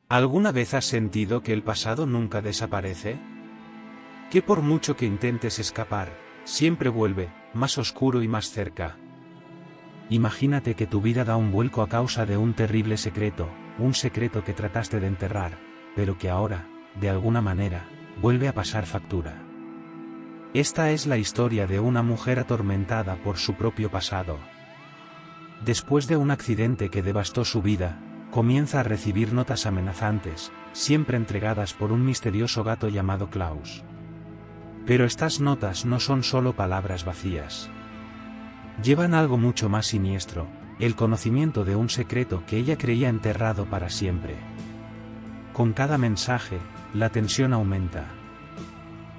¿Alguna vez has sentido que el pasado nunca desaparece? Que por mucho que intentes escapar, siempre vuelve, más oscuro y más cerca. Imagínate que tu vida da un vuelco a causa de un terrible secreto, un secreto que trataste de enterrar, pero que ahora, de alguna manera, vuelve a pasar factura. Esta es la historia de una mujer atormentada por su propio pasado. Después de un accidente que devastó su vida, comienza a recibir notas amenazantes, siempre entregadas por un misterioso gato llamado Klaus. Pero estas notas no son solo palabras vacías. Llevan algo mucho más siniestro, el conocimiento de un secreto que ella creía enterrado para siempre. Con cada mensaje, la tensión aumenta.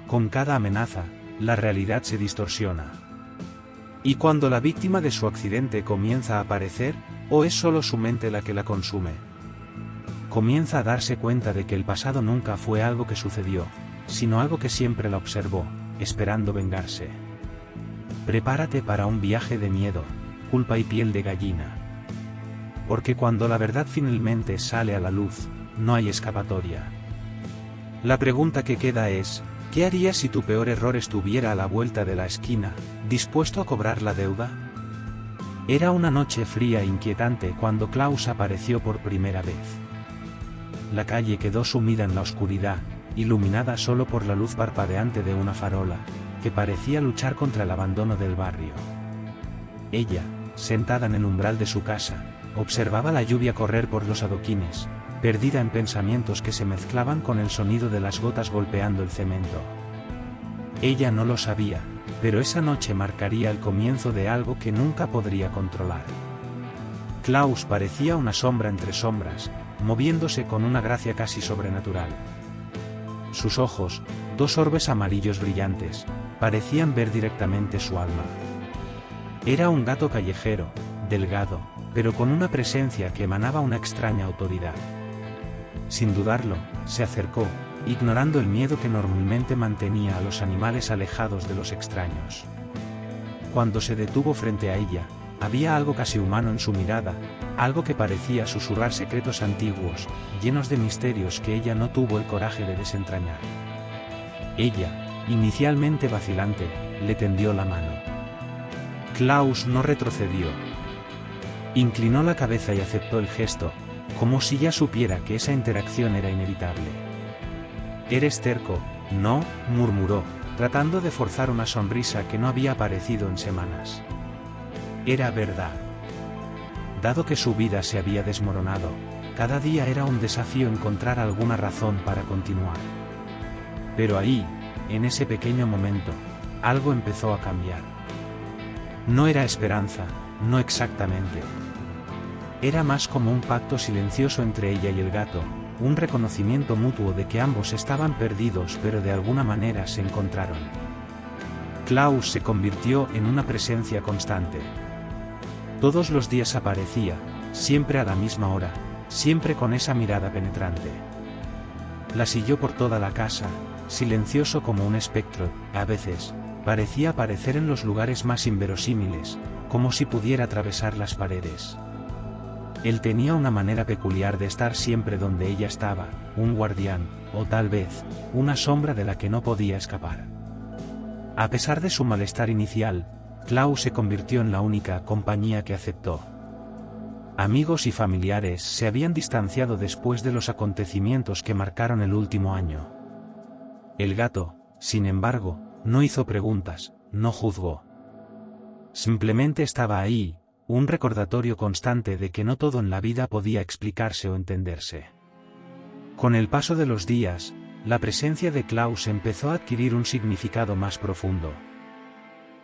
Con cada amenaza, la realidad se distorsiona. Y cuando la víctima de su accidente comienza a aparecer, ¿o es solo su mente la que la consume? Comienza a darse cuenta de que el pasado nunca fue algo que sucedió, sino algo que siempre la observó, esperando vengarse. Prepárate para un viaje de miedo, culpa y piel de gallina. Porque cuando la verdad finalmente sale a la luz, no hay escapatoria. La pregunta que queda es, ¿qué harías si tu peor error estuviera a la vuelta de la esquina, dispuesto a cobrar la deuda? Era una noche fría e inquietante cuando Klaus apareció por primera vez. La calle quedó sumida en la oscuridad, iluminada solo por la luz parpadeante de una farola, que parecía luchar contra el abandono del barrio. Ella, sentada en el umbral de su casa, observaba la lluvia correr por los adoquines, perdida en pensamientos que se mezclaban con el sonido de las gotas golpeando el cemento. Ella no lo sabía, pero esa noche marcaría el comienzo de algo que nunca podría controlar. Klaus parecía una sombra entre sombras, moviéndose con una gracia casi sobrenatural. Sus ojos, dos orbes amarillos brillantes, parecían ver directamente su alma. Era un gato callejero, delgado, pero con una presencia que emanaba una extraña autoridad. Sin dudarlo, se acercó, ignorando el miedo que normalmente mantenía a los animales alejados de los extraños. Cuando se detuvo frente a ella, había algo casi humano en su mirada, algo que parecía susurrar secretos antiguos, llenos de misterios que ella no tuvo el coraje de desentrañar. Ella, inicialmente vacilante, le tendió la mano. Klaus no retrocedió. Inclinó la cabeza y aceptó el gesto, como si ya supiera que esa interacción era inevitable. «Eres terco, ¿no?», murmuró, tratando de forzar una sonrisa que no había aparecido en semanas. Era verdad. Dado que su vida se había desmoronado, cada día era un desafío encontrar alguna razón para continuar. Pero ahí, en ese pequeño momento, algo empezó a cambiar. No era esperanza, no exactamente. Era más como un pacto silencioso entre ella y el gato, un reconocimiento mutuo de que ambos estaban perdidos pero de alguna manera se encontraron. Klaus se convirtió en una presencia constante. Todos los días aparecía, siempre a la misma hora, siempre con esa mirada penetrante. La siguió por toda la casa, silencioso como un espectro, a veces, parecía aparecer en los lugares más inverosímiles, como si pudiera atravesar las paredes. Él tenía una manera peculiar de estar siempre donde ella estaba, un guardián, o tal vez, una sombra de la que no podía escapar. A pesar de su malestar inicial, Klaus se convirtió en la única compañía que aceptó. Amigos y familiares se habían distanciado después de los acontecimientos que marcaron el último año. El gato, sin embargo, no hizo preguntas, no juzgó. Simplemente estaba ahí, un recordatorio constante de que no todo en la vida podía explicarse o entenderse. Con el paso de los días, la presencia de Klaus empezó a adquirir un significado más profundo.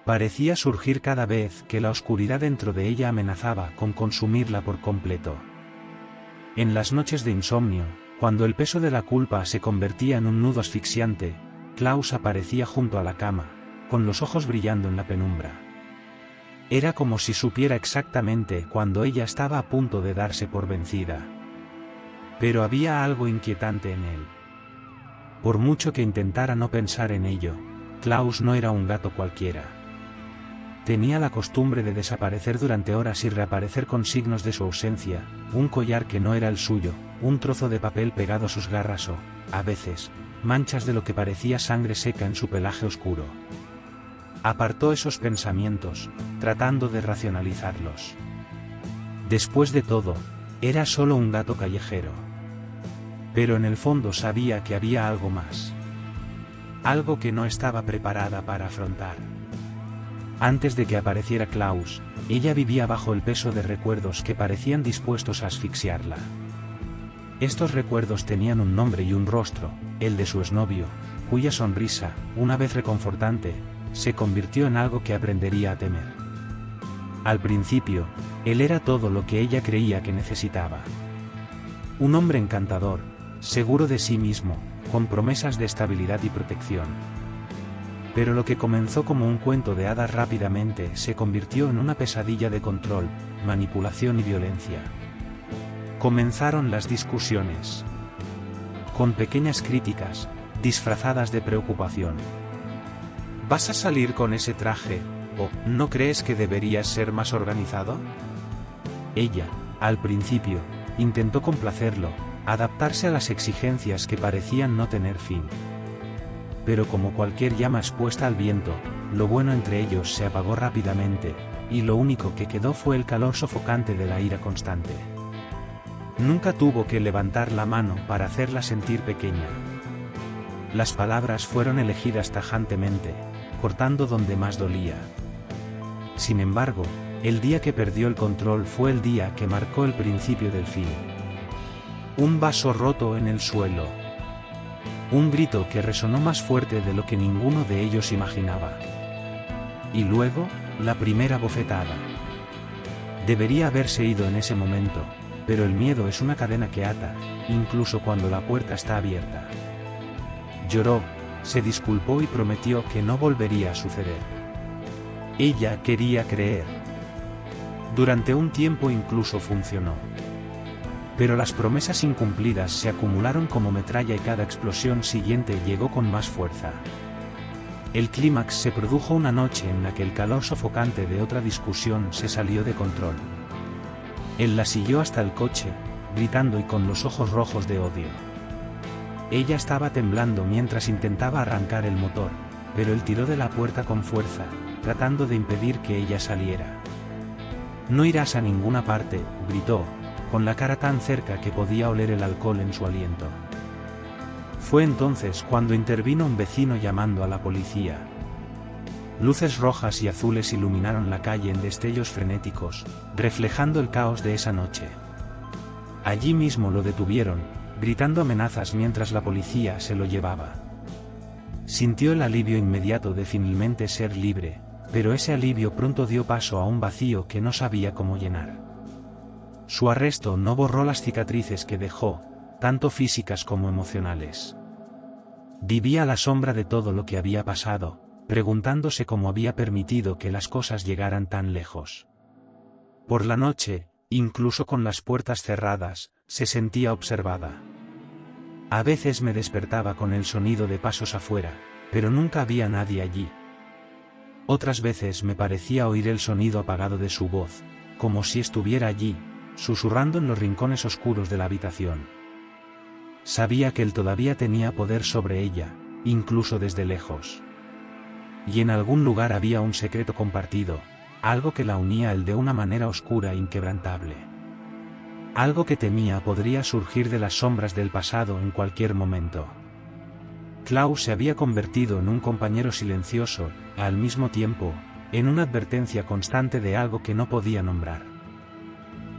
Parecía surgir cada vez que la oscuridad dentro de ella amenazaba con consumirla por completo. En las noches de insomnio, cuando el peso de la culpa se convertía en un nudo asfixiante, Klaus aparecía junto a la cama, con los ojos brillando en la penumbra. Era como si supiera exactamente cuando ella estaba a punto de darse por vencida. Pero había algo inquietante en él. Por mucho que intentara no pensar en ello, Klaus no era un gato cualquiera. Tenía la costumbre de desaparecer durante horas y reaparecer con signos de su ausencia, un collar que no era el suyo, un trozo de papel pegado a sus garras o, a veces, manchas de lo que parecía sangre seca en su pelaje oscuro. Apartó esos pensamientos, tratando de racionalizarlos. Después de todo, era solo un gato callejero. Pero en el fondo sabía que había algo más. Algo que no estaba preparada para afrontar. Antes de que apareciera Klaus, ella vivía bajo el peso de recuerdos que parecían dispuestos a asfixiarla. Estos recuerdos tenían un nombre y un rostro, el de su exnovio, cuya sonrisa, una vez reconfortante, se convirtió en algo que aprendería a temer. Al principio, él era todo lo que ella creía que necesitaba. Un hombre encantador, seguro de sí mismo, con promesas de estabilidad y protección. Pero lo que comenzó como un cuento de hadas rápidamente se convirtió en una pesadilla de control, manipulación y violencia. Comenzaron las discusiones. Con pequeñas críticas, disfrazadas de preocupación. ¿Vas a salir con ese traje? ¿O no crees que deberías ser más organizado? Ella, al principio, intentó complacerlo, adaptarse a las exigencias que parecían no tener fin. Pero como cualquier llama expuesta al viento, lo bueno entre ellos se apagó rápidamente, y lo único que quedó fue el calor sofocante de la ira constante. Nunca tuvo que levantar la mano para hacerla sentir pequeña. Las palabras fueron elegidas tajantemente, cortando donde más dolía. Sin embargo, el día que perdió el control fue el día que marcó el principio del fin. Un vaso roto en el suelo. Un grito que resonó más fuerte de lo que ninguno de ellos imaginaba. Y luego, la primera bofetada. Debería haberse ido en ese momento, pero el miedo es una cadena que ata, incluso cuando la puerta está abierta. Lloró, se disculpó y prometió que no volvería a suceder. Ella quería creer. Durante un tiempo incluso funcionó. Pero las promesas incumplidas se acumularon como metralla y cada explosión siguiente llegó con más fuerza. El clímax se produjo una noche en la que el calor sofocante de otra discusión se salió de control. Él la siguió hasta el coche, gritando y con los ojos rojos de odio. Ella estaba temblando mientras intentaba arrancar el motor, pero él tiró de la puerta con fuerza, tratando de impedir que ella saliera. «No irás a ninguna parte», gritó, con la cara tan cerca que podía oler el alcohol en su aliento. Fue entonces cuando intervino un vecino llamando a la policía. Luces rojas y azules iluminaron la calle en destellos frenéticos, reflejando el caos de esa noche. Allí mismo lo detuvieron, gritando amenazas mientras la policía se lo llevaba. Sintió el alivio inmediato de finalmente ser libre, pero ese alivio pronto dio paso a un vacío que no sabía cómo llenar. Su arresto no borró las cicatrices que dejó, tanto físicas como emocionales. Vivía a la sombra de todo lo que había pasado, preguntándose cómo había permitido que las cosas llegaran tan lejos. Por la noche, incluso con las puertas cerradas, se sentía observada. A veces me despertaba con el sonido de pasos afuera, pero nunca había nadie allí. Otras veces me parecía oír el sonido apagado de su voz, como si estuviera allí, susurrando en los rincones oscuros de la habitación. Sabía que él todavía tenía poder sobre ella, incluso desde lejos. Y en algún lugar había un secreto compartido, algo que la unía a él de una manera oscura e inquebrantable. Algo que temía podría surgir de las sombras del pasado en cualquier momento. Klaus se había convertido en un compañero silencioso, al mismo tiempo, en una advertencia constante de algo que no podía nombrar.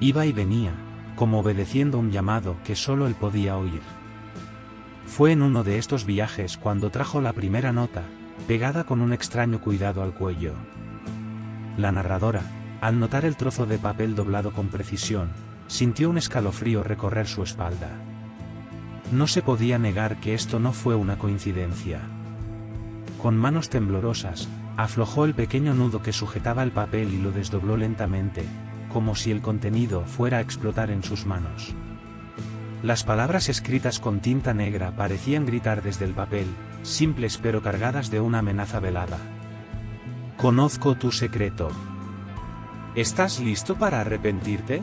Iba y venía, como obedeciendo un llamado que solo él podía oír. Fue en uno de estos viajes cuando trajo la primera nota, pegada con un extraño cuidado al cuello. La narradora, al notar el trozo de papel doblado con precisión, sintió un escalofrío recorrer su espalda. No se podía negar que esto no fue una coincidencia. Con manos temblorosas, aflojó el pequeño nudo que sujetaba el papel y lo desdobló lentamente, como si el contenido fuera a explotar en sus manos. Las palabras escritas con tinta negra parecían gritar desde el papel, simples pero cargadas de una amenaza velada. Conozco tu secreto. ¿Estás listo para arrepentirte?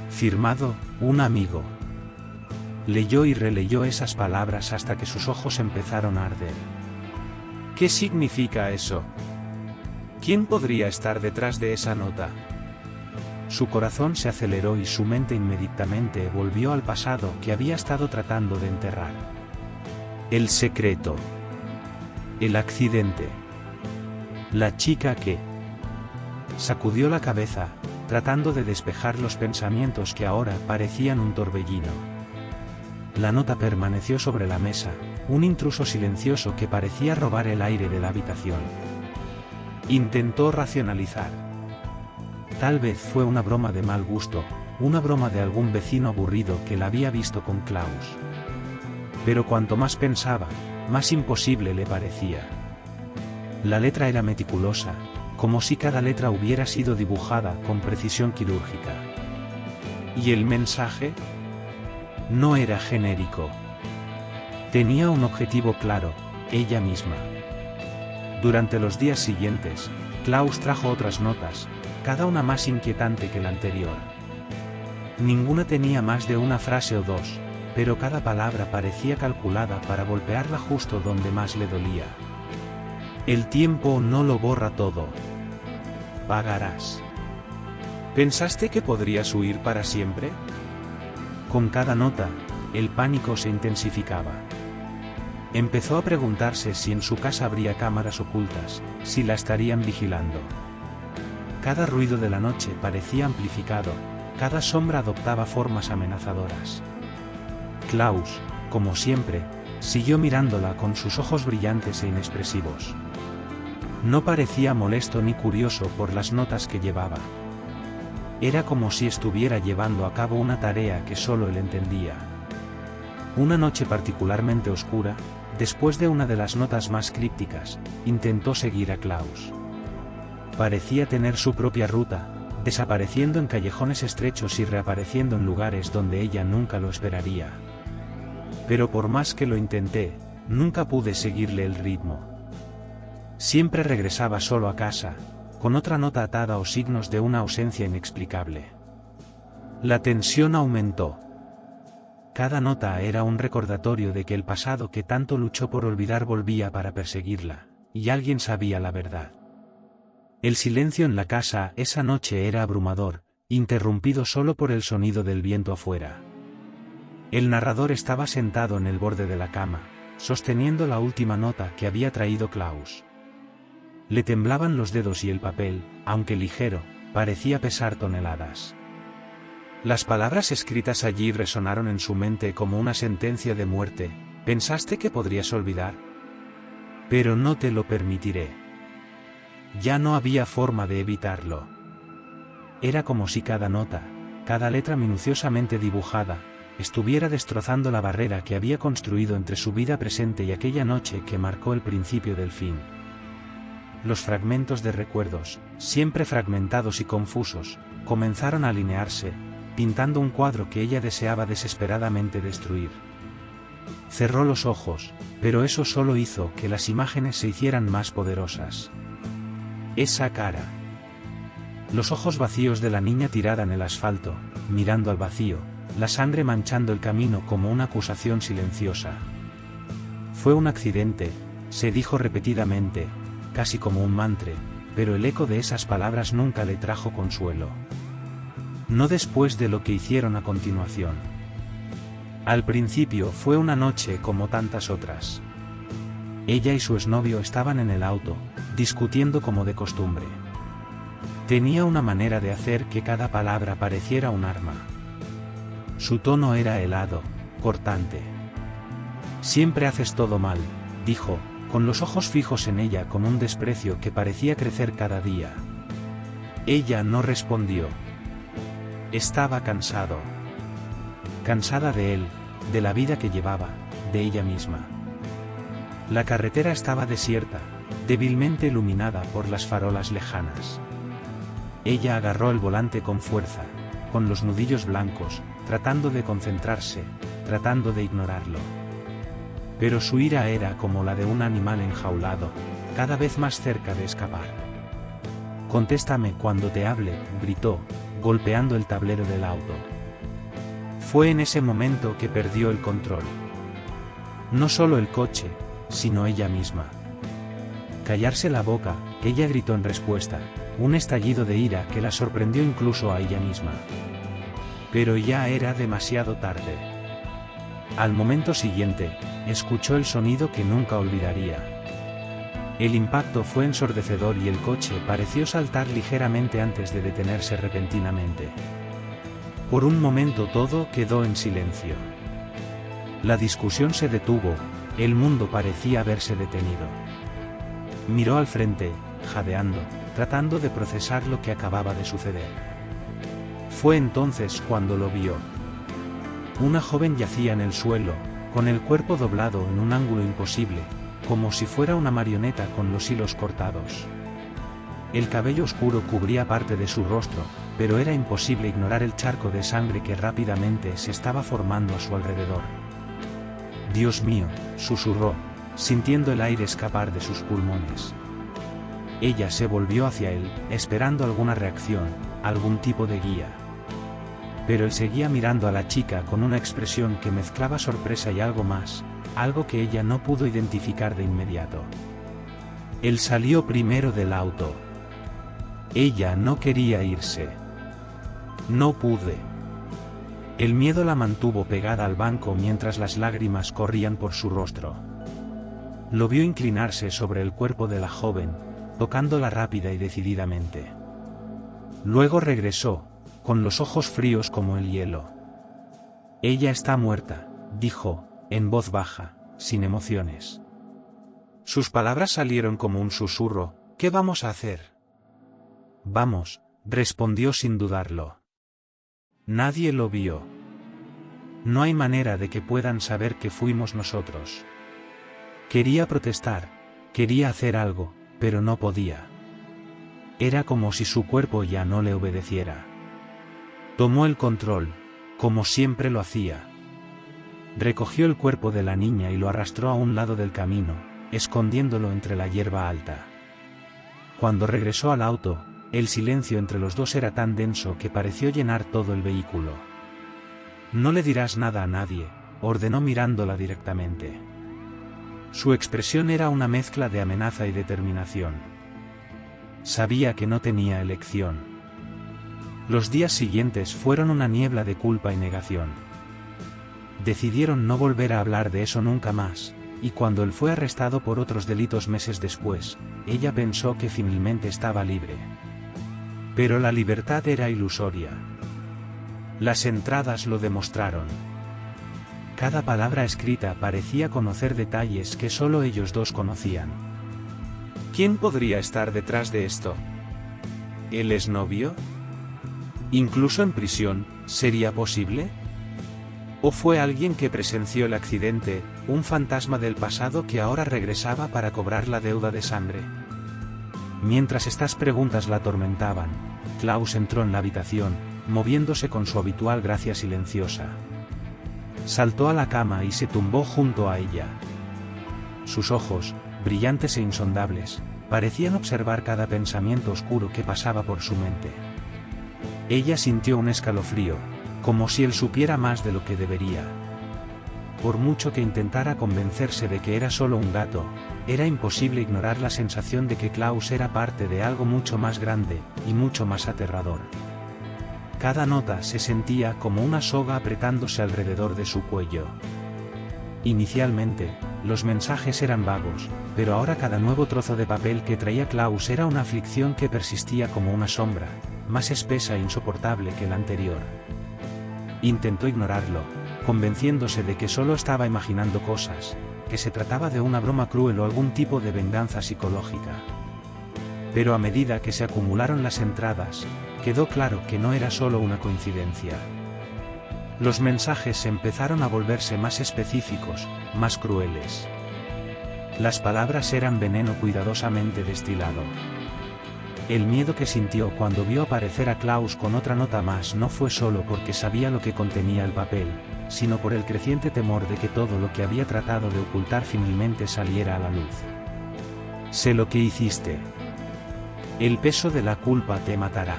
Firmado, un amigo. Leyó y releyó esas palabras hasta que sus ojos empezaron a arder. ¿Qué significa eso? ¿Quién podría estar detrás de esa nota? Su corazón se aceleró y su mente inmediatamente volvió al pasado que había estado tratando de enterrar. El secreto. El accidente. La chica que sacudió la cabeza, tratando de despejar los pensamientos que ahora parecían un torbellino. La nota permaneció sobre la mesa, un intruso silencioso que parecía robar el aire de la habitación. Intentó racionalizar. Tal vez fue una broma de mal gusto, una broma de algún vecino aburrido que la había visto con Klaus. Pero cuanto más pensaba, más imposible le parecía. La letra era meticulosa, como si cada letra hubiera sido dibujada con precisión quirúrgica. ¿Y el mensaje? No era genérico. Tenía un objetivo claro, ella misma. Durante los días siguientes, Klaus trajo otras notas, cada una más inquietante que la anterior. Ninguna tenía más de una frase o dos, pero cada palabra parecía calculada para golpearla justo donde más le dolía. El tiempo no lo borra todo. Pagarás. ¿Pensaste que podrías huir para siempre? Con cada nota, el pánico se intensificaba. Empezó a preguntarse si en su casa habría cámaras ocultas, si la estarían vigilando. Cada ruido de la noche parecía amplificado, cada sombra adoptaba formas amenazadoras. Klaus, como siempre, siguió mirándola con sus ojos brillantes e inexpresivos. No parecía molesto ni curioso por las notas que llevaba. Era como si estuviera llevando a cabo una tarea que solo él entendía. Una noche particularmente oscura, después de una de las notas más crípticas, intentó seguir a Klaus. Parecía tener su propia ruta, desapareciendo en callejones estrechos y reapareciendo en lugares donde ella nunca lo esperaría. Pero por más que lo intenté, nunca pude seguirle el ritmo. Siempre regresaba solo a casa, con otra nota atada o signos de una ausencia inexplicable. La tensión aumentó. Cada nota era un recordatorio de que el pasado que tanto luchó por olvidar volvía para perseguirla, y alguien sabía la verdad. El silencio en la casa esa noche era abrumador, interrumpido solo por el sonido del viento afuera. El narrador estaba sentado en el borde de la cama, sosteniendo la última nota que había traído Klaus. Le temblaban los dedos y el papel, aunque ligero, parecía pesar toneladas. Las palabras escritas allí resonaron en su mente como una sentencia de muerte. ¿Pensaste que podrías olvidar? Pero no te lo permitiré. Ya no había forma de evitarlo. Era como si cada nota, cada letra minuciosamente dibujada, estuviera destrozando la barrera que había construido entre su vida presente y aquella noche que marcó el principio del fin. Los fragmentos de recuerdos, siempre fragmentados y confusos, comenzaron a alinearse, pintando un cuadro que ella deseaba desesperadamente destruir. Cerró los ojos, pero eso solo hizo que las imágenes se hicieran más poderosas. Esa cara. Los ojos vacíos de la niña tirada en el asfalto, mirando al vacío, la sangre manchando el camino como una acusación silenciosa. Fue un accidente, se dijo repetidamente, casi como un mantra, pero el eco de esas palabras nunca le trajo consuelo. No después de lo que hicieron a continuación. Al principio fue una noche como tantas otras. Ella y su exnovio estaban en el auto, discutiendo como de costumbre. Tenía una manera de hacer que cada palabra pareciera un arma. Su tono era helado, cortante. Siempre haces todo mal, dijo, con los ojos fijos en ella con un desprecio que parecía crecer cada día. Ella no respondió. Estaba cansado. Cansada de él, de la vida que llevaba, de ella misma. La carretera estaba desierta, débilmente iluminada por las farolas lejanas. Ella agarró el volante con fuerza, con los nudillos blancos, tratando de concentrarse, tratando de ignorarlo. Pero su ira era como la de un animal enjaulado, cada vez más cerca de escapar. «Contéstame cuando te hable», gritó, golpeando el tablero del auto. Fue en ese momento que perdió el control. No solo el coche, sino ella misma. «Callarse la boca», ella gritó en respuesta, un estallido de ira que la sorprendió incluso a ella misma. Pero ya era demasiado tarde. Al momento siguiente, escuchó el sonido que nunca olvidaría. El impacto fue ensordecedor y el coche pareció saltar ligeramente antes de detenerse repentinamente. Por un momento todo quedó en silencio. La discusión se detuvo, el mundo parecía haberse detenido. Miró al frente, jadeando, tratando de procesar lo que acababa de suceder. Fue entonces cuando lo vio. Una joven yacía en el suelo, con el cuerpo doblado en un ángulo imposible, como si fuera una marioneta con los hilos cortados. El cabello oscuro cubría parte de su rostro, pero era imposible ignorar el charco de sangre que rápidamente se estaba formando a su alrededor. «Dios mío», susurró, sintiendo el aire escapar de sus pulmones. Ella se volvió hacia él, esperando alguna reacción, algún tipo de guía. Pero él seguía mirando a la chica con una expresión que mezclaba sorpresa y algo más, algo que ella no pudo identificar de inmediato. Él salió primero del auto. Ella no quería irse. «No pude». El miedo la mantuvo pegada al banco mientras las lágrimas corrían por su rostro. Lo vio inclinarse sobre el cuerpo de la joven, tocándola rápida y decididamente. Luego regresó, con los ojos fríos como el hielo. «Ella está muerta», dijo, en voz baja, sin emociones. Sus palabras salieron como un susurro. «¿Qué vamos a hacer?» «Vamos», respondió sin dudarlo. Nadie lo vio. No hay manera de que puedan saber que fuimos nosotros. Quería protestar, quería hacer algo, pero no podía. Era como si su cuerpo ya no le obedeciera. Tomó el control, como siempre lo hacía. Recogió el cuerpo de la niña y lo arrastró a un lado del camino, escondiéndolo entre la hierba alta. Cuando regresó al auto, el silencio entre los dos era tan denso que pareció llenar todo el vehículo. «No le dirás nada a nadie», ordenó mirándola directamente. Su expresión era una mezcla de amenaza y determinación. Sabía que no tenía elección. Los días siguientes fueron una niebla de culpa y negación. Decidieron no volver a hablar de eso nunca más, y cuando él fue arrestado por otros delitos meses después, ella pensó que finalmente estaba libre. Pero la libertad era ilusoria. Las entradas lo demostraron. Cada palabra escrita parecía conocer detalles que solo ellos dos conocían. ¿Quién podría estar detrás de esto? ¿El exnovio? ¿Incluso en prisión, sería posible? ¿O fue alguien que presenció el accidente, un fantasma del pasado que ahora regresaba para cobrar la deuda de sangre? Mientras estas preguntas la atormentaban, Klaus entró en la habitación, moviéndose con su habitual gracia silenciosa. Saltó a la cama y se tumbó junto a ella. Sus ojos, brillantes e insondables, parecían observar cada pensamiento oscuro que pasaba por su mente. Ella sintió un escalofrío, como si él supiera más de lo que debería. Por mucho que intentara convencerse de que era solo un gato, era imposible ignorar la sensación de que Klaus era parte de algo mucho más grande, y mucho más aterrador. Cada nota se sentía como una soga apretándose alrededor de su cuello. Inicialmente, los mensajes eran vagos, pero ahora cada nuevo trozo de papel que traía Klaus era una aflicción que persistía como una sombra, más espesa e insoportable que la anterior. Intentó ignorarlo, convenciéndose de que solo estaba imaginando cosas, que se trataba de una broma cruel o algún tipo de venganza psicológica. Pero a medida que se acumularon las entradas, quedó claro que no era solo una coincidencia. Los mensajes empezaron a volverse más específicos, más crueles. Las palabras eran veneno cuidadosamente destilado. El miedo que sintió cuando vio aparecer a Klaus con otra nota más no fue solo porque sabía lo que contenía el papel, sino por el creciente temor de que todo lo que había tratado de ocultar finalmente saliera a la luz. Sé lo que hiciste. El peso de la culpa te matará.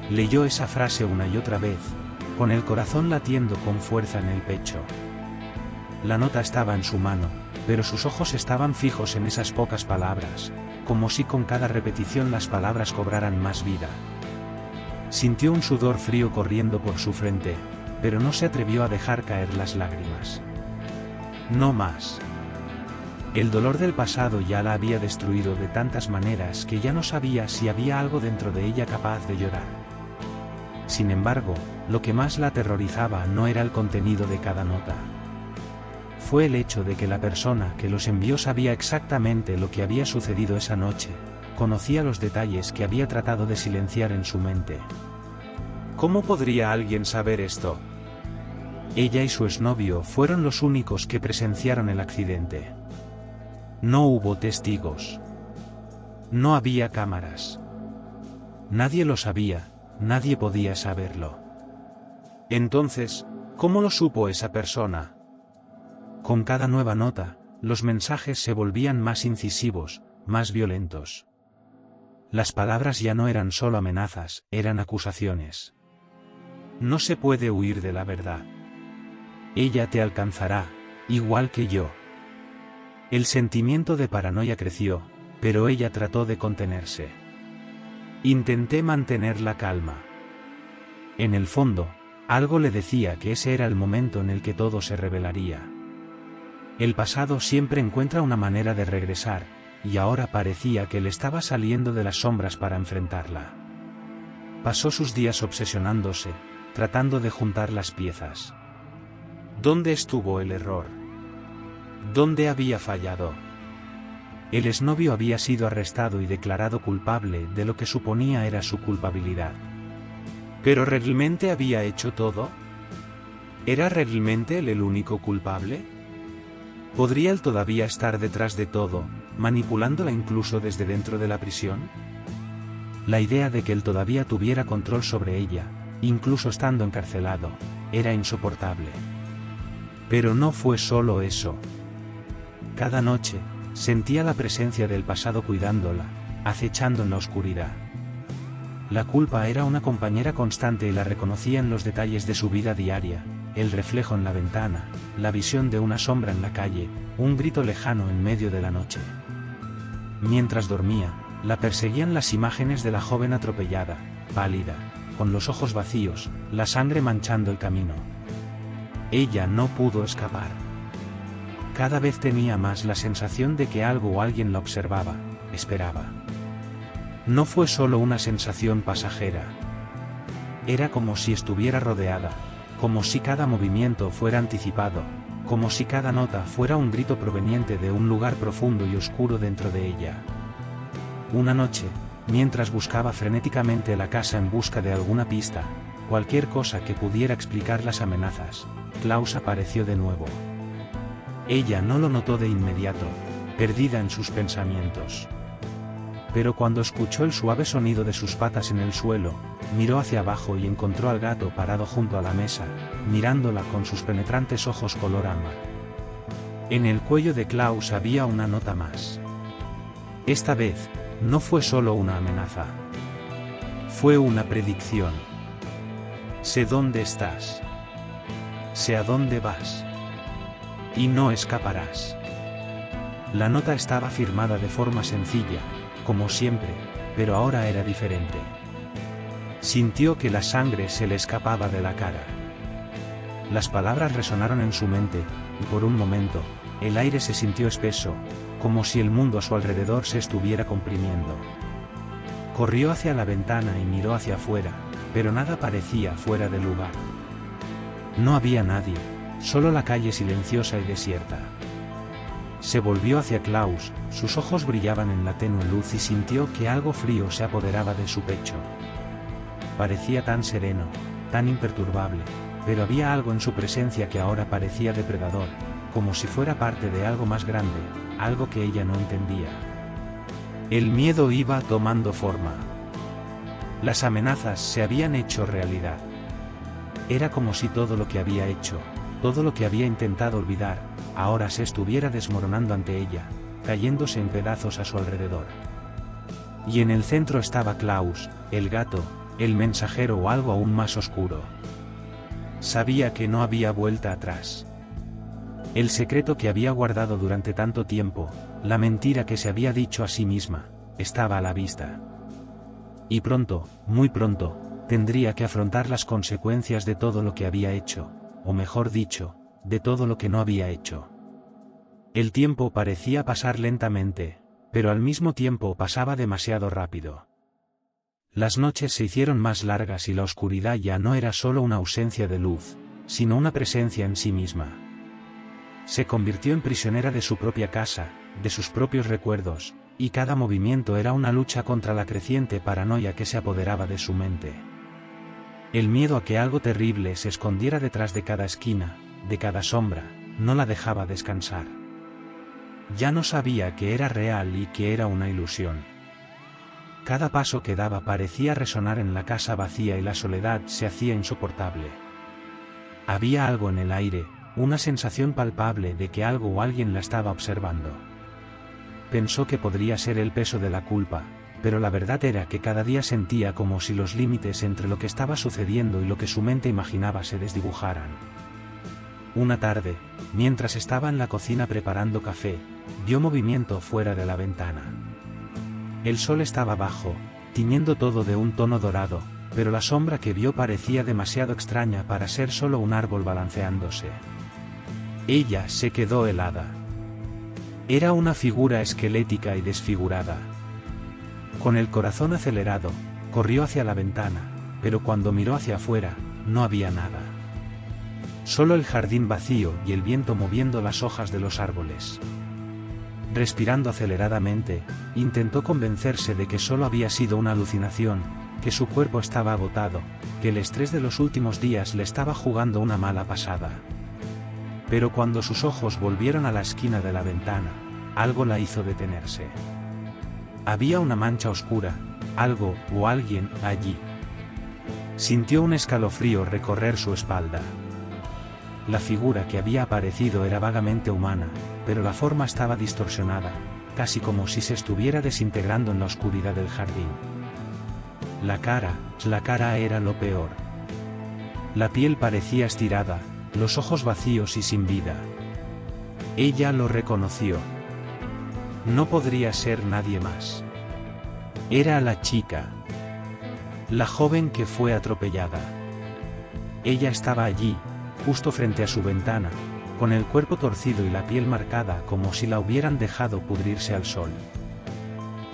Leyó esa frase una y otra vez, con el corazón latiendo con fuerza en el pecho. La nota estaba en su mano, pero sus ojos estaban fijos en esas pocas palabras, como si con cada repetición las palabras cobraran más vida. Sintió un sudor frío corriendo por su frente, pero no se atrevió a dejar caer las lágrimas. No más. El dolor del pasado ya la había destruido de tantas maneras que ya no sabía si había algo dentro de ella capaz de llorar. Sin embargo, lo que más la aterrorizaba no era el contenido de cada nota. Fue el hecho de que la persona que los envió sabía exactamente lo que había sucedido esa noche, conocía los detalles que había tratado de silenciar en su mente. ¿Cómo podría alguien saber esto? Ella y su exnovio fueron los únicos que presenciaron el accidente. No hubo testigos. No había cámaras. Nadie lo sabía, nadie podía saberlo. Entonces, ¿cómo lo supo esa persona? Con cada nueva nota, los mensajes se volvían más incisivos, más violentos. Las palabras ya no eran solo amenazas, eran acusaciones. No se puede huir de la verdad. Ella te alcanzará, igual que yo. El sentimiento de paranoia creció, pero ella trató de contenerse. Intenté mantener la calma. En el fondo, algo le decía que ese era el momento en el que todo se revelaría. El pasado siempre encuentra una manera de regresar, y ahora parecía que le estaba saliendo de las sombras para enfrentarla. Pasó sus días obsesionándose, tratando de juntar las piezas. ¿Dónde estuvo el error? ¿Dónde había fallado? El exnovio había sido arrestado y declarado culpable de lo que suponía era su culpabilidad. ¿Pero realmente había hecho todo? ¿Era realmente él el único culpable? ¿Podría él todavía estar detrás de todo, manipulándola incluso desde dentro de la prisión? La idea de que él todavía tuviera control sobre ella, incluso estando encarcelado, era insoportable. Pero no fue solo eso. Cada noche, sentía la presencia del pasado cuidándola, acechando en la oscuridad. La culpa era una compañera constante y la reconocía en los detalles de su vida diaria, el reflejo en la ventana, la visión de una sombra en la calle, un grito lejano en medio de la noche. Mientras dormía, la perseguían las imágenes de la joven atropellada, pálida, con los ojos vacíos, la sangre manchando el camino. Ella no pudo escapar. Cada vez tenía más la sensación de que algo o alguien la observaba, esperaba. No fue solo una sensación pasajera. Era como si estuviera rodeada, como si cada movimiento fuera anticipado, como si cada nota fuera un grito proveniente de un lugar profundo y oscuro dentro de ella. Una noche, mientras buscaba frenéticamente la casa en busca de alguna pista, cualquier cosa que pudiera explicar las amenazas, Klaus apareció de nuevo. Ella no lo notó de inmediato, perdida en sus pensamientos. Pero cuando escuchó el suave sonido de sus patas en el suelo, miró hacia abajo y encontró al gato parado junto a la mesa, mirándola con sus penetrantes ojos color ámbar. En el cuello de Klaus había una nota más. Esta vez, no fue solo una amenaza. Fue una predicción. Sé dónde estás. Sé a dónde vas. Y no escaparás. La nota estaba firmada de forma sencilla, como siempre, pero ahora era diferente. Sintió que la sangre se le escapaba de la cara. Las palabras resonaron en su mente, y por un momento, el aire se sintió espeso, como si el mundo a su alrededor se estuviera comprimiendo. Corrió hacia la ventana y miró hacia afuera, pero nada parecía fuera de lugar. No había nadie, solo la calle silenciosa y desierta. Se volvió hacia Klaus, sus ojos brillaban en la tenue luz y sintió que algo frío se apoderaba de su pecho. Parecía tan sereno, tan imperturbable, pero había algo en su presencia que ahora parecía depredador, como si fuera parte de algo más grande, algo que ella no entendía. El miedo iba tomando forma. Las amenazas se habían hecho realidad. Era como si todo lo que había hecho, todo lo que había intentado olvidar, ahora se estuviera desmoronando ante ella, cayéndose en pedazos a su alrededor. Y en el centro estaba Klaus, el gato, el mensajero o algo aún más oscuro. Sabía que no había vuelta atrás. El secreto que había guardado durante tanto tiempo, la mentira que se había dicho a sí misma, estaba a la vista. Y pronto, muy pronto, tendría que afrontar las consecuencias de todo lo que había hecho, o mejor dicho, de todo lo que no había hecho. El tiempo parecía pasar lentamente, pero al mismo tiempo pasaba demasiado rápido. Las noches se hicieron más largas y la oscuridad ya no era solo una ausencia de luz, sino una presencia en sí misma. Se convirtió en prisionera de su propia casa, de sus propios recuerdos, y cada movimiento era una lucha contra la creciente paranoia que se apoderaba de su mente. El miedo a que algo terrible se escondiera detrás de cada esquina, de cada sombra, no la dejaba descansar. Ya no sabía que era real y que era una ilusión. Cada paso que daba parecía resonar en la casa vacía y la soledad se hacía insoportable. Había algo en el aire, una sensación palpable de que algo o alguien la estaba observando. Pensó que podría ser el peso de la culpa, pero la verdad era que cada día sentía como si los límites entre lo que estaba sucediendo y lo que su mente imaginaba se desdibujaran. Una tarde, mientras estaba en la cocina preparando café, vio movimiento fuera de la ventana. El sol estaba bajo, tiñendo todo de un tono dorado, pero la sombra que vio parecía demasiado extraña para ser solo un árbol balanceándose. Ella se quedó helada. Era una figura esquelética y desfigurada. Con el corazón acelerado, corrió hacia la ventana, pero cuando miró hacia afuera, no había nada. Solo el jardín vacío y el viento moviendo las hojas de los árboles. Respirando aceleradamente, intentó convencerse de que solo había sido una alucinación, que su cuerpo estaba agotado, que el estrés de los últimos días le estaba jugando una mala pasada. Pero cuando sus ojos volvieron a la esquina de la ventana, algo la hizo detenerse. Había una mancha oscura, algo o alguien allí. Sintió un escalofrío recorrer su espalda. La figura que había aparecido era vagamente humana, pero la forma estaba distorsionada, casi como si se estuviera desintegrando en la oscuridad del jardín. La cara era lo peor. La piel parecía estirada, los ojos vacíos y sin vida. Ella lo reconoció. No podría ser nadie más. Era la chica. La joven que fue atropellada. Ella estaba allí, justo frente a su ventana, con el cuerpo torcido y la piel marcada como si la hubieran dejado pudrirse al sol.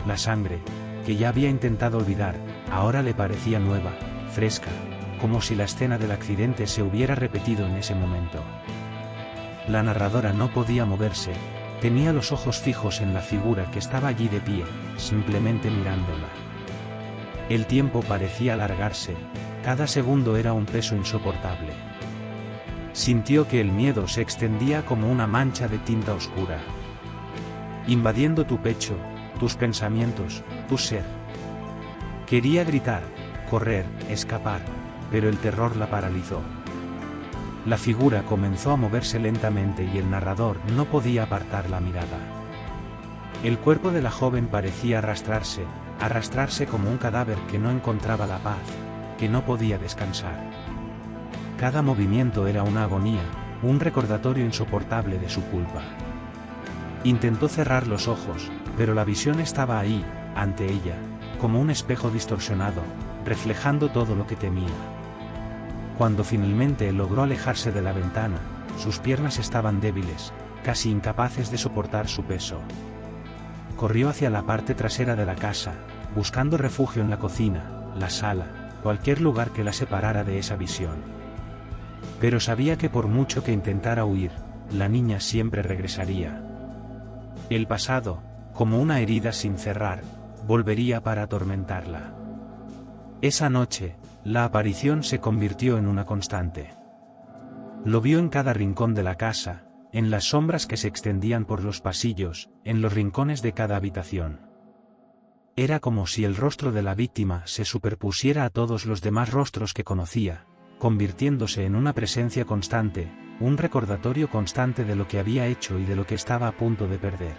La sangre, que ya había intentado olvidar, ahora le parecía nueva, fresca, como si la escena del accidente se hubiera repetido en ese momento. La narradora no podía moverse, tenía los ojos fijos en la figura que estaba allí de pie, simplemente mirándola. El tiempo parecía alargarse, cada segundo era un peso insoportable. Sintió que el miedo se extendía como una mancha de tinta oscura, invadiendo tu pecho, tus pensamientos, tu ser. Quería gritar, correr, escapar, pero el terror la paralizó. La figura comenzó a moverse lentamente y el narrador no podía apartar la mirada. El cuerpo de la joven parecía arrastrarse como un cadáver que no encontraba la paz, que no podía descansar. Cada movimiento era una agonía, un recordatorio insoportable de su culpa. Intentó cerrar los ojos, pero la visión estaba ahí, ante ella, como un espejo distorsionado, reflejando todo lo que temía. Cuando finalmente logró alejarse de la ventana, sus piernas estaban débiles, casi incapaces de soportar su peso. Corrió hacia la parte trasera de la casa, buscando refugio en la cocina, la sala, cualquier lugar que la separara de esa visión. Pero sabía que por mucho que intentara huir, la niña siempre regresaría. El pasado, como una herida sin cerrar, volvería para atormentarla. Esa noche, la aparición se convirtió en una constante. Lo vio en cada rincón de la casa, en las sombras que se extendían por los pasillos, en los rincones de cada habitación. Era como si el rostro de la víctima se superpusiera a todos los demás rostros que conocía, convirtiéndose en una presencia constante, un recordatorio constante de lo que había hecho y de lo que estaba a punto de perder.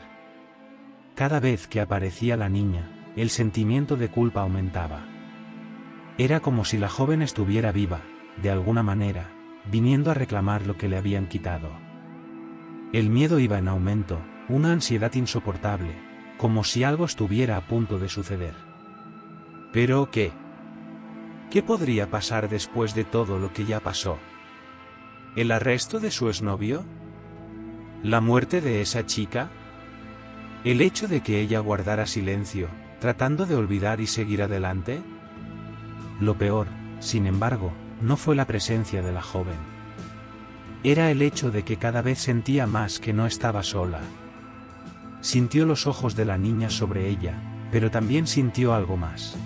Cada vez que aparecía la niña, el sentimiento de culpa aumentaba. Era como si la joven estuviera viva, de alguna manera, viniendo a reclamar lo que le habían quitado. El miedo iba en aumento, una ansiedad insoportable, como si algo estuviera a punto de suceder. ¿Pero qué? ¿Qué podría pasar después de todo lo que ya pasó? ¿El arresto de su exnovio? ¿La muerte de esa chica? ¿El hecho de que ella guardara silencio, tratando de olvidar y seguir adelante? Lo peor, sin embargo, no fue la presencia de la joven. Era el hecho de que cada vez sentía más que no estaba sola. Sintió los ojos de la niña sobre ella, pero también sintió algo más.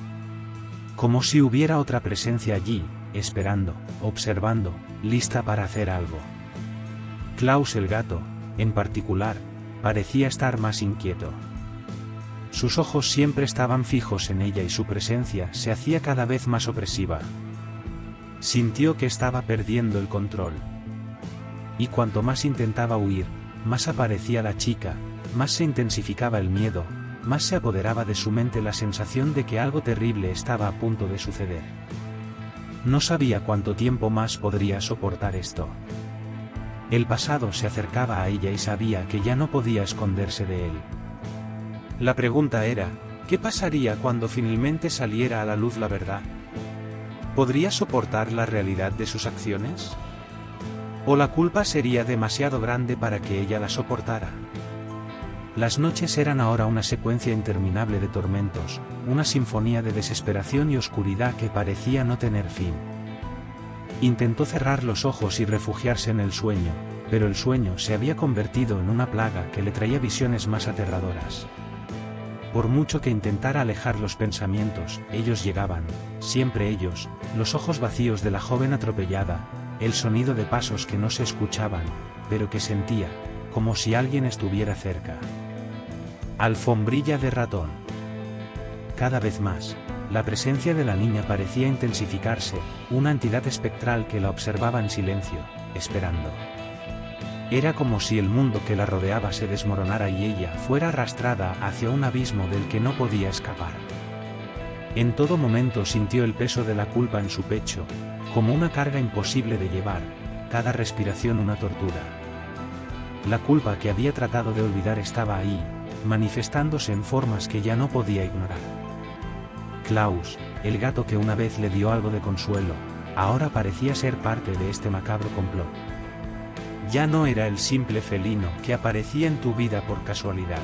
Como si hubiera otra presencia allí, esperando, observando, lista para hacer algo. Klaus el gato, en particular, parecía estar más inquieto. Sus ojos siempre estaban fijos en ella y su presencia se hacía cada vez más opresiva. Sintió que estaba perdiendo el control. Y cuanto más intentaba huir, más aparecía la chica, más se intensificaba el miedo, más se apoderaba de su mente la sensación de que algo terrible estaba a punto de suceder. No sabía cuánto tiempo más podría soportar esto. El pasado se acercaba a ella y sabía que ya no podía esconderse de él. La pregunta era, ¿qué pasaría cuando finalmente saliera a la luz la verdad? ¿Podría soportar la realidad de sus acciones? ¿O la culpa sería demasiado grande para que ella la soportara? Las noches eran ahora una secuencia interminable de tormentos, una sinfonía de desesperación y oscuridad que parecía no tener fin. Intentó cerrar los ojos y refugiarse en el sueño, pero el sueño se había convertido en una plaga que le traía visiones más aterradoras. Por mucho que intentara alejar los pensamientos, ellos llegaban, siempre ellos, los ojos vacíos de la joven atropellada, el sonido de pasos que no se escuchaban, pero que sentía, como si alguien estuviera cerca. Alfombrilla de ratón. Cada vez más, la presencia de la niña parecía intensificarse, una entidad espectral que la observaba en silencio, esperando. Era como si el mundo que la rodeaba se desmoronara y ella fuera arrastrada hacia un abismo del que no podía escapar. En todo momento sintió el peso de la culpa en su pecho, como una carga imposible de llevar, cada respiración una tortura. La culpa que había tratado de olvidar estaba ahí, manifestándose en formas que ya no podía ignorar. Klaus, el gato que una vez le dio algo de consuelo, ahora parecía ser parte de este macabro complot. Ya no era el simple felino que aparecía en tu vida por casualidad.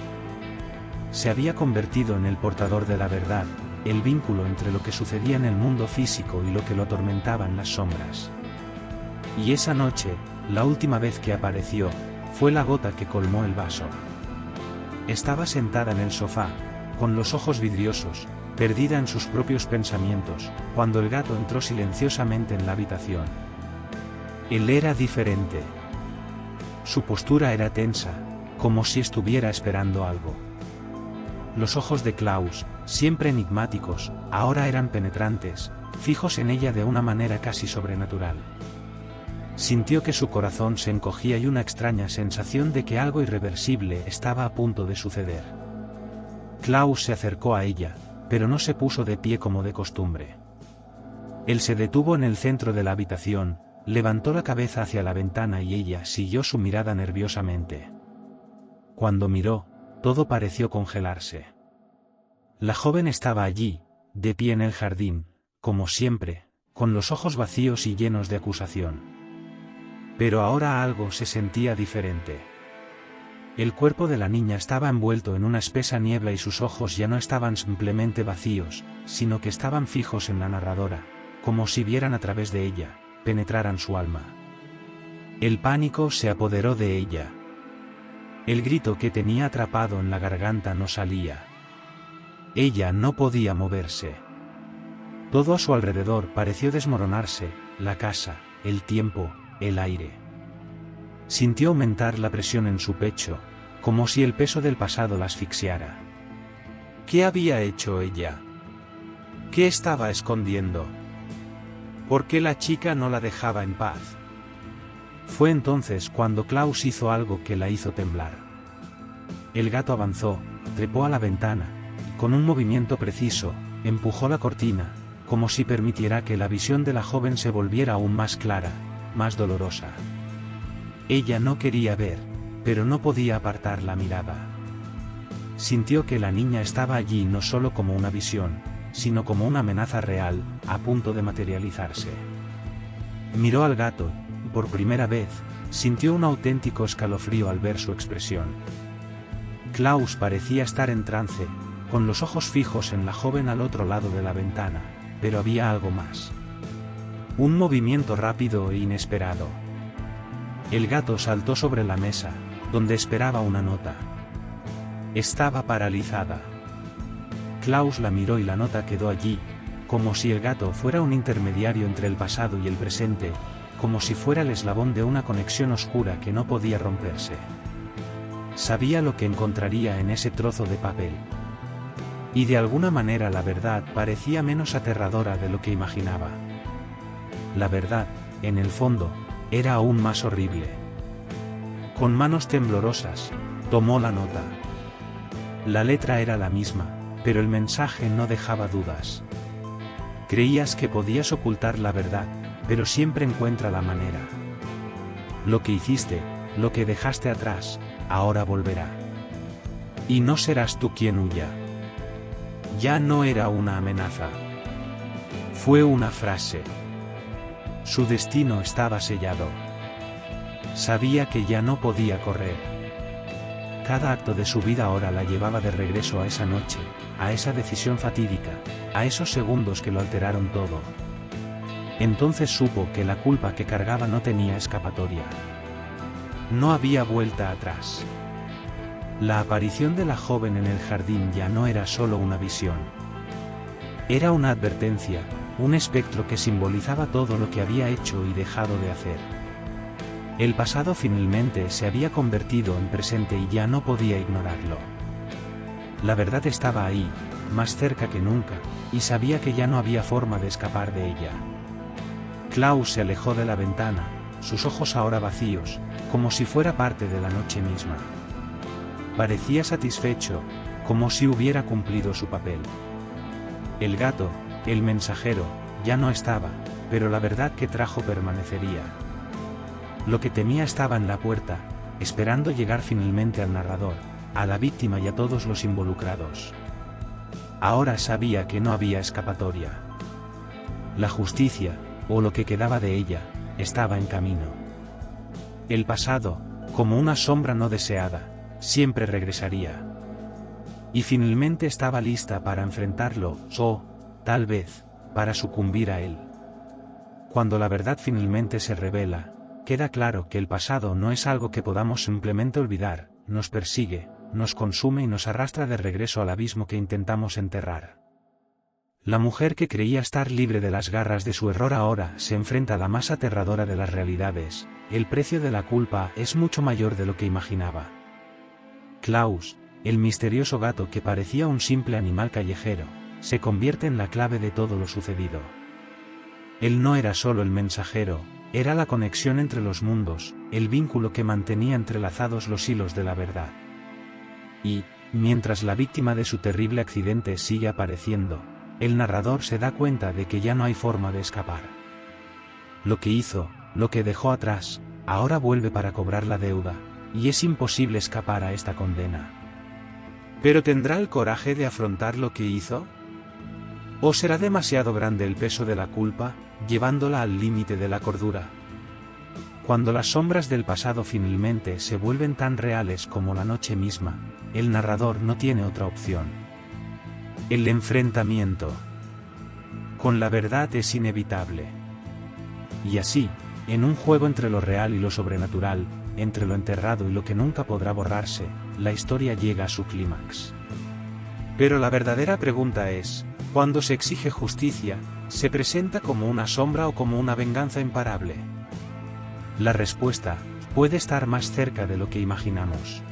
Se había convertido en el portador de la verdad, el vínculo entre lo que sucedía en el mundo físico y lo que lo atormentaba en las sombras. Y esa noche, la última vez que apareció, fue la gota que colmó el vaso. Estaba sentada en el sofá, con los ojos vidriosos, perdida en sus propios pensamientos, cuando el gato entró silenciosamente en la habitación. Él era diferente. Su postura era tensa, como si estuviera esperando algo. Los ojos de Klaus, siempre enigmáticos, ahora eran penetrantes, fijos en ella de una manera casi sobrenatural. Sintió que su corazón se encogía y una extraña sensación de que algo irreversible estaba a punto de suceder. Klaus se acercó a ella, pero no se puso de pie como de costumbre. Él se detuvo en el centro de la habitación, levantó la cabeza hacia la ventana y ella siguió su mirada nerviosamente. Cuando miró, todo pareció congelarse. La joven estaba allí, de pie en el jardín, como siempre, con los ojos vacíos y llenos de acusación. Pero ahora algo se sentía diferente. El cuerpo de la niña estaba envuelto en una espesa niebla y sus ojos ya no estaban simplemente vacíos, sino que estaban fijos en la narradora, como si vieran a través de ella, penetraran su alma. El pánico se apoderó de ella. El grito que tenía atrapado en la garganta no salía. Ella no podía moverse. Todo a su alrededor pareció desmoronarse, la casa, el tiempo, el aire. Sintió aumentar la presión en su pecho, como si el peso del pasado la asfixiara. ¿Qué había hecho ella? ¿Qué estaba escondiendo? ¿Por qué la chica no la dejaba en paz? Fue entonces cuando Klaus hizo algo que la hizo temblar. El gato avanzó, trepó a la ventana, y con un movimiento preciso, empujó la cortina, como si permitiera que la visión de la joven se volviera aún más clara, más dolorosa. Ella no quería ver, pero no podía apartar la mirada. Sintió que la niña estaba allí no solo como una visión, sino como una amenaza real, a punto de materializarse. Miró al gato, y por primera vez, sintió un auténtico escalofrío al ver su expresión. Klaus parecía estar en trance, con los ojos fijos en la joven al otro lado de la ventana, pero había algo más. Un movimiento rápido e inesperado. El gato saltó sobre la mesa, donde esperaba una nota. Estaba paralizada. Klaus la miró y la nota quedó allí, como si el gato fuera un intermediario entre el pasado y el presente, como si fuera el eslabón de una conexión oscura que no podía romperse. Sabía lo que encontraría en ese trozo de papel. Y de alguna manera la verdad parecía menos aterradora de lo que imaginaba. La verdad, en el fondo, era aún más horrible. Con manos temblorosas, tomó la nota. La letra era la misma, pero el mensaje no dejaba dudas. Creías que podías ocultar la verdad, pero siempre encuentra la manera. Lo que hiciste, lo que dejaste atrás, ahora volverá. Y no serás tú quien huya. Ya no era una amenaza. Fue una frase. Su destino estaba sellado. Sabía que ya no podía correr. Cada acto de su vida ahora la llevaba de regreso a esa noche, a esa decisión fatídica, a esos segundos que lo alteraron todo. Entonces supo que la culpa que cargaba no tenía escapatoria. No había vuelta atrás. La aparición de la joven en el jardín ya no era solo una visión. Era una advertencia, un espectro que simbolizaba todo lo que había hecho y dejado de hacer. El pasado finalmente se había convertido en presente y ya no podía ignorarlo. La verdad estaba ahí, más cerca que nunca, y sabía que ya no había forma de escapar de ella. Klaus se alejó de la ventana, sus ojos ahora vacíos, como si fuera parte de la noche misma. Parecía satisfecho, como si hubiera cumplido su papel. El gato, el mensajero, ya no estaba, pero la verdad que trajo permanecería. Lo que temía estaba en la puerta, esperando llegar finalmente al narrador, a la víctima y a todos los involucrados. Ahora sabía que no había escapatoria. La justicia, o lo que quedaba de ella, estaba en camino. El pasado, como una sombra no deseada, siempre regresaría. Y finalmente estaba lista para enfrentarlo, o, tal vez, para sucumbir a él. Cuando la verdad finalmente se revela, queda claro que el pasado no es algo que podamos simplemente olvidar, nos persigue, nos consume y nos arrastra de regreso al abismo que intentamos enterrar. La mujer que creía estar libre de las garras de su error ahora se enfrenta a la más aterradora de las realidades. El precio de la culpa es mucho mayor de lo que imaginaba. Klaus, el misterioso gato que parecía un simple animal callejero, se convierte en la clave de todo lo sucedido. Él no era solo el mensajero, era la conexión entre los mundos, el vínculo que mantenía entrelazados los hilos de la verdad. Y, mientras la víctima de su terrible accidente sigue apareciendo, el narrador se da cuenta de que ya no hay forma de escapar. Lo que hizo, lo que dejó atrás, ahora vuelve para cobrar la deuda, y es imposible escapar a esta condena. ¿Pero tendrá el coraje de afrontar lo que hizo? ¿O será demasiado grande el peso de la culpa, llevándola al límite de la cordura? Cuando las sombras del pasado finalmente se vuelven tan reales como la noche misma, el narrador no tiene otra opción. El enfrentamiento con la verdad es inevitable. Y así, en un juego entre lo real y lo sobrenatural, entre lo enterrado y lo que nunca podrá borrarse, la historia llega a su clímax. Pero la verdadera pregunta es, cuando se exige justicia, ¿se presenta como una sombra o como una venganza imparable? La respuesta puede estar más cerca de lo que imaginamos.